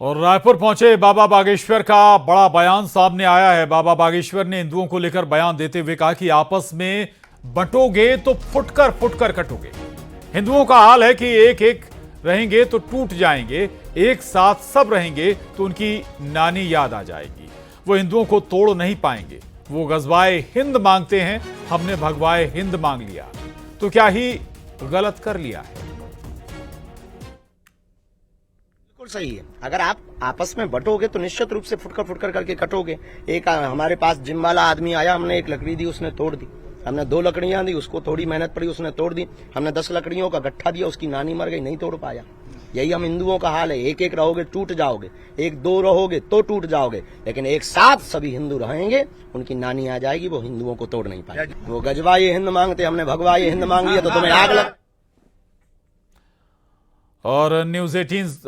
और रायपुर पहुंचे बाबा बागेश्वर का बड़ा बयान सामने आया है। बाबा बागेश्वर ने हिंदुओं को लेकर बयान देते हुए कहा कि आपस में बंटोगे तो फुटकर फुटकर कटोगे। हिंदुओं का हाल है कि एक एक रहेंगे तो टूट जाएंगे, एक साथ सब रहेंगे तो उनकी नानी याद आ जाएगी। वो हिंदुओं को तोड़ नहीं पाएंगे। वो गजवाए हिंद मांगते हैं, हमने भगवाए हिंद मांग लिया तो क्या ही गलत कर लिया है। बिल्कुल सही है। अगर आप आपस में बटोगे तो निश्चित रूप से फुटकर फुटकर करके कटोगे। एक हमारे पास जिम वाला आदमी आया, हमने एक लकड़ी दी, उसने तोड़ दी। हमने 2 लकड़ियां दी, उसको थोड़ी मेहनत पड़ी, उसने तोड़ दी। हमने 10 लकड़ियों का गट्ठा दिया, उसकी नानी मर गई, नहीं तोड़ पाया। यही हम हिंदुओं का हाल है। एक एक रहोगे टूट जाओगे, 1-2 रहोगे तो टूट जाओगे, लेकिन एक साथ सभी हिंदू रहेंगे, उनकी नानी आ जाएगी, वो हिंदुओं को तोड़ नहीं पाएगी। वो गजवाए हिंद मांगते, हमने भगवाए हिंद मांग लिया तो तुम्हें आग लग। और न्यूज़ 18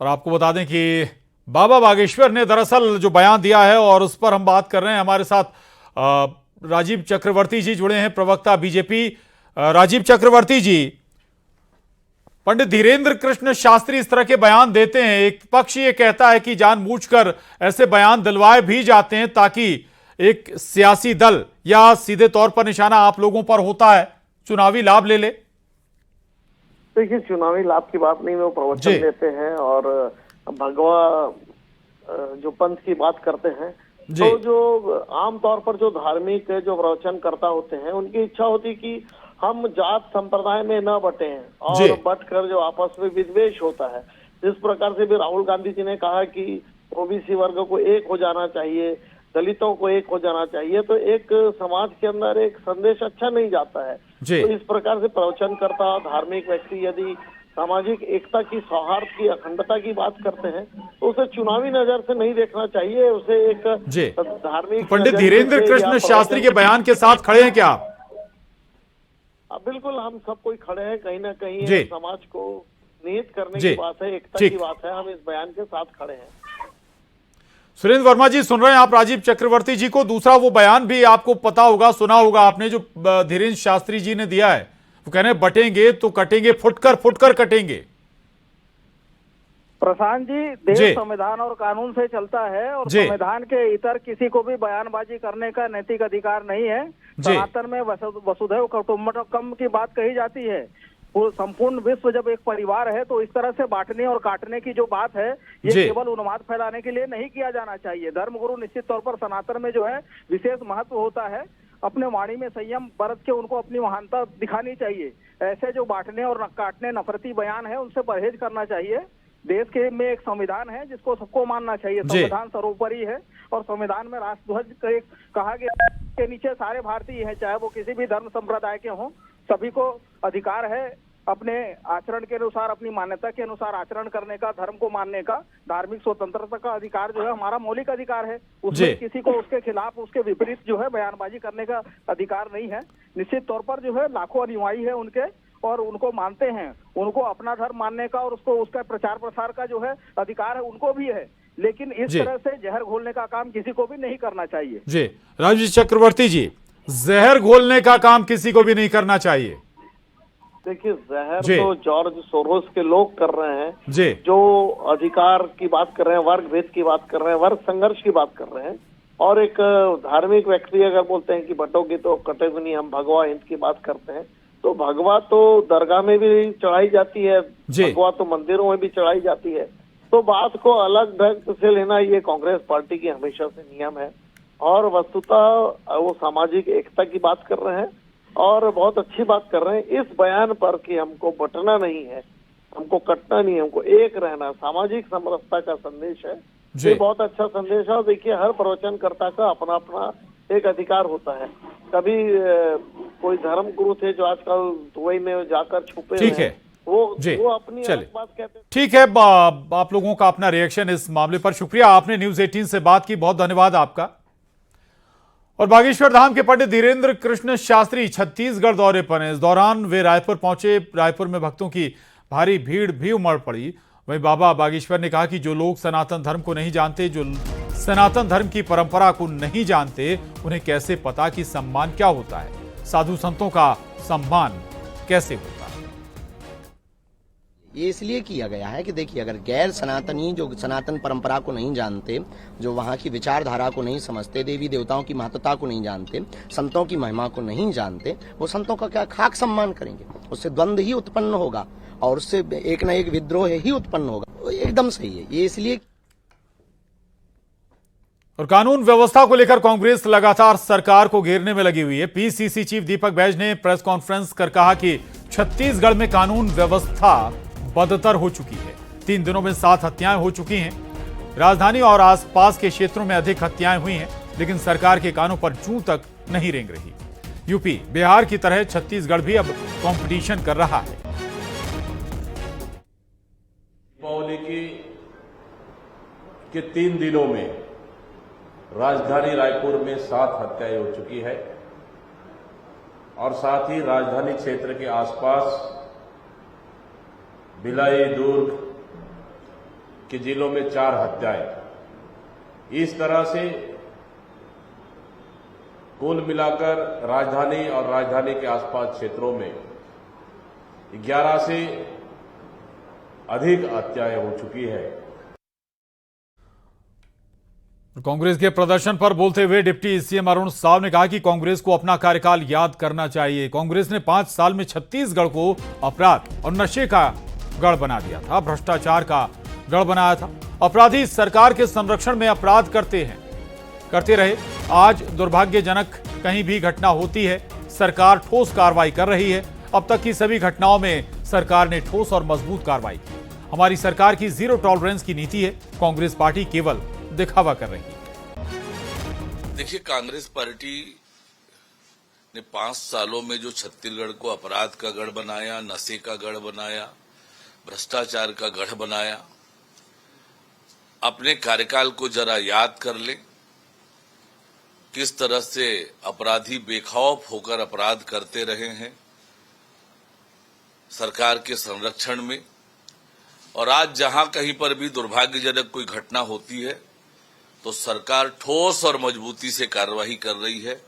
और आपको बता दें कि बाबा बागेश्वर ने दरअसल जो बयान दिया है और उस पर हम बात कर रहे हैं। हमारे साथ राजीव चक्रवर्ती जी जुड़े हैं, प्रवक्ता बीजेपी। राजीव चक्रवर्ती जी, पंडित धीरेन्द्र कृष्ण शास्त्री इस तरह के बयान देते हैं। एक पक्ष ये कहता है कि जानबूझकर ऐसे बयान दिलवाए भी जाते हैं ताकि एक सियासी दल या सीधे तौर पर निशाना आप लोगों पर होता है, चुनावी लाभ ले ले। देखिए, चुनावी लाभ की बात नहीं, वो प्रवचन देते हैं और भगवा जो पंथ की बात करते हैं। तो जो आमतौर पर जो धार्मिक जो प्रवचन करता होते हैं, उनकी इच्छा होती कि हम जात संप्रदाय में न बटे और बट कर जो आपस में विद्वेष होता है। जिस प्रकार से भी राहुल गांधी जी ने कहा कि ओबीसी वर्ग को एक हो जाना चाहिए, दलितों को एक हो जाना चाहिए, तो एक समाज के अंदर एक संदेश अच्छा नहीं जाता है। तो इस प्रकार से प्रवचन करता धार्मिक व्यक्ति यदि सामाजिक एकता की, सौहार्द की, अखंडता की बात करते हैं तो उसे चुनावी नजर से नहीं देखना चाहिए। उसे एक धार्मिक पंडित धीरेन्द्र कृष्ण शास्त्री के बयान के साथ खड़े हैं क्या आप? बिल्कुल, हम सब कोई खड़े हैं। कहीं ना कहीं समाज को निहित करने की बात है, एकता की बात है, हम इस बयान के साथ खड़े हैं। सुरेंद्र वर्मा जी सुन रहे हैं आप राजीव चक्रवर्ती जी को। दूसरा वो बयान भी आपको पता होगा, सुना होगा आपने, जो धीरेन्द्र शास्त्री जी ने दिया है। वो कह रहे हैं बटेंगे तो कटेंगे, फुटकर फुटकर कटेंगे। प्रशांत जी, देश संविधान और कानून से चलता है और संविधान के इतर किसी को भी बयानबाजी करने का नैतिक अधिकार नहीं है। सनातन में वसुधैव कुटुंबकम की बात कही जाती है। वो संपूर्ण विश्व जब एक परिवार है तो इस तरह से बांटने और काटने की जो बात है, ये केवल उन्माद फैलाने के लिए नहीं किया जाना चाहिए। धर्मगुरु निश्चित तौर पर सनातन में जो है विशेष महत्व होता है। अपने वाणी में संयम बरत के उनको अपनी महानता दिखानी चाहिए। ऐसे जो बांटने और काटने नफरती बयान है, उनसे परहेज करना चाहिए। देश के में एक संविधान है जिसको सबको मानना चाहिए। संविधान सर्वोपरि है और संविधान में राष्ट्रध्वज कहा गया के नीचे सारे भारतीय हैं, चाहे वो किसी भी धर्म संप्रदाय के हों। सभी को अधिकार है अपने आचरण के अनुसार, अपनी मान्यता के अनुसार आचरण करने का, धर्म को मानने का। धार्मिक स्वतंत्रता का अधिकार जो है हमारा मौलिक अधिकार है। उसमें किसी को उसके खिलाफ, उसके विपरीत जो है बयानबाजी करने का अधिकार नहीं है। निश्चित तौर पर जो है लाखों अनुयायी है उनके और उनको मानते हैं, उनको अपना धर्म मानने का और उसको उसका प्रचार प्रसार का जो है अधिकार है उनको भी है। लेकिन इस तरह से जहर घोलने का काम किसी को भी नहीं करना चाहिए। जी राजीव चक्रवर्ती जी, जहर घोलने का काम किसी को भी नहीं करना चाहिए। देखिए, जहर तो जॉर्ज सोरोस के लोग कर रहे हैं, जो अधिकार की बात कर रहे हैं, वर्ग भेद की बात कर रहे हैं, वर्ग संघर्ष की बात कर रहे हैं। और एक धार्मिक व्यक्ति अगर बोलते हैं कि बटोगे तो कटेगे नहीं, हम भगवा हिंद की बात करते हैं, तो भगवा तो दरगाह में भी चढ़ाई जाती है, भगवा तो मंदिरों में भी चढ़ाई जाती है। तो बात को अलग ढंग से लेना ये कांग्रेस पार्टी की हमेशा से नियम है। और वस्तुतः वो सामाजिक एकता की बात कर रहे हैं और बहुत अच्छी बात कर रहे हैं इस बयान पर कि हमको बटना नहीं है, हमको कटना नहीं है, हमको एक रहना, सामाजिक समरसता का संदेश है। ये बहुत अच्छा संदेश है। और देखिए, हर प्रवचनकर्ता का अपना अपना एक अधिकार होता है। कभी कोई धर्म गुरु थे जो आजकल दुबई में जाकर छुपे हैं, वो अपनी बात कहते हैं। ठीक है, आप लोगों का अपना रिएक्शन इस मामले पर शुक्रिया। आपने न्यूज़ 18 से बात की, बहुत धन्यवाद आपका। और बागेश्वर धाम के पंडित धीरेन्द्र कृष्ण शास्त्री छत्तीसगढ़ दौरे पर हैं। इस दौरान वे रायपुर पहुंचे। रायपुर में भक्तों की भारी भीड़ भी उमड़ पड़ी। वहीं बाबा बागेश्वर ने कहा कि जो लोग सनातन धर्म को नहीं जानते, जो सनातन धर्म की परंपरा को नहीं जानते, उन्हें कैसे पता कि सम्मान क्या होता है, साधु संतों का सम्मान कैसे होता है। ये इसलिए किया गया है कि देखिए, अगर गैर सनातनी जो सनातन परंपरा को नहीं जानते, जो वहाँ की विचारधारा को नहीं समझते, देवी देवताओं की महत्वता को नहीं जानते, संतों की महिमा को नहीं जानते, वो संतों का क्या खाक सम्मान करेंगे? उससे द्वंद्व ही उत्पन्न होगा और उससे एक न एक विद्रोह ही उत्पन्न होगा। एकदम सही है ये, इसलिए। और कानून व्यवस्था को लेकर कांग्रेस लगातार सरकार को घेरने में लगी हुई है। पीसीसी चीफ दीपक बैज ने प्रेस कॉन्फ्रेंस कर कहा कि छत्तीसगढ़ में कानून व्यवस्था बदतर हो चुकी है। 3 दिनों में 7 हत्याएं हो चुकी हैं। राजधानी और आसपास के क्षेत्रों में अधिक हत्याएं हुई हैं, लेकिन सरकार के कानों पर जूं तक नहीं रेंग रही। यूपी, बिहार की तरह छत्तीसगढ़ भी अब कंपटीशन कर रहा है। दीपावली के 3 दिनों में राजधानी रायपुर में 7 हत्याएं हो चुकी है और साथ ही राजधानी क्षेत्र के आसपास भिलाई, दुर्ग के जिलों में 4 हत्याएं। इस तरह से कुल मिलाकर राजधानी और राजधानी के आसपास क्षेत्रों में 11 से अधिक हत्याएं हो चुकी है। कांग्रेस के प्रदर्शन पर बोलते हुए डिप्टी सीएम अरुण साव ने कहा कि कांग्रेस को अपना कार्यकाल याद करना चाहिए। कांग्रेस ने 5 साल में छत्तीसगढ़ को अपराध और नशे का गढ़ बना दिया था, भ्रष्टाचार का गढ़ बनाया था। अपराधी सरकार के संरक्षण में अपराध करते रहे। आज दुर्भाग्यजनक कहीं भी घटना होती है, सरकार ठोस कार्रवाई कर रही है। अब तक की सभी घटनाओं में सरकार ने ठोस और मजबूत कार्रवाई की। हमारी सरकार की 0 टॉलरेंस की नीति है। कांग्रेस पार्टी केवल दिखावा कर रही है। देखिए, कांग्रेस पार्टी ने 5 सालों में जो छत्तीसगढ़ को अपराध का गढ़ बनाया, नशे का गढ़ बनाया, भ्रष्टाचार का गढ़ बनाया, अपने कार्यकाल को जरा याद कर ले। किस तरह से अपराधी बेखौफ होकर अपराध करते रहे हैं सरकार के संरक्षण में। और आज जहां कहीं पर भी दुर्भाग्यजनक कोई घटना होती है तो सरकार ठोस और मजबूती से कार्रवाई कर रही है।